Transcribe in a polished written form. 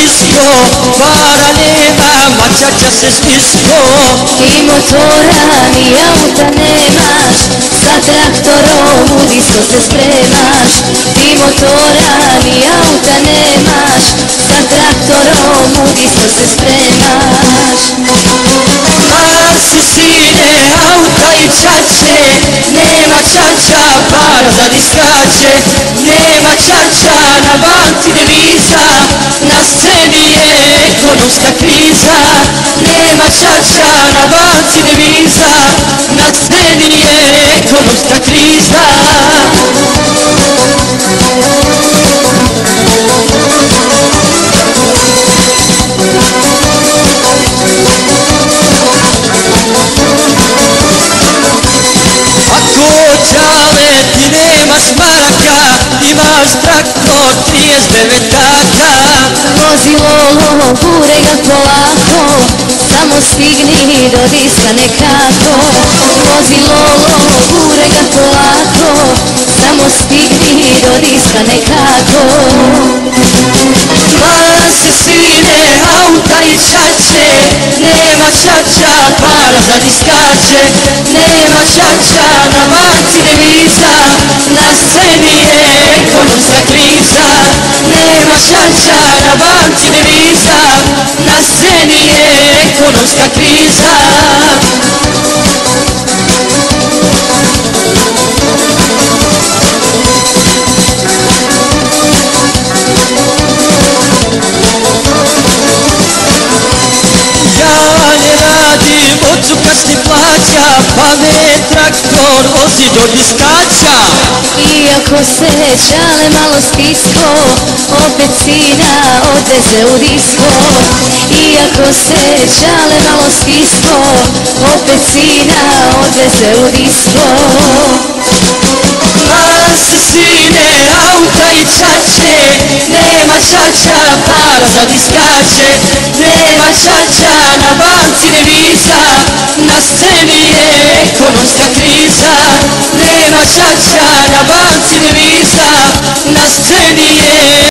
disko, para nema, mačača se stisko. Ti motora ni auta nemaš, sa traktorom u disko se spremaš. Ti motora ni auta nemaš, sa traktorom u disko se spremaš. Masi sine, auta i čače, nema čača, para za diskače. Nema čača, na banci deviza, na sceni je ekonomska kriza. Nema čača, na banci deviza, na sceni je ekonomska kriza. Čale, ti nemaš maraka, imaš traktor 39 taka. Vozi Lolo, gure ga polako, samo stigni do diska nekako. Vozi Lolo, gure ga polako, samo stigni do diska nekako. Masi sine, auta i čače, nema čača, para za diskače. Nema čača, na banci deviza, na sceni je ekonomska kriza. Nema čača, na banci deviza, na sceni je ekonomska kriza. Ocu kasni plaća, pa me traktor vozi do diskača. Iako se čale malo stisko, opet sina odveze u disko. Iako se čale malo stisko, opet sina odveze u disko. Masi sine, auta i čače, nema čača, para za diskače. Nema čača, na banci deviza, na sceni je ekonomska kriza. Nema čača, na banci deviza, na sceni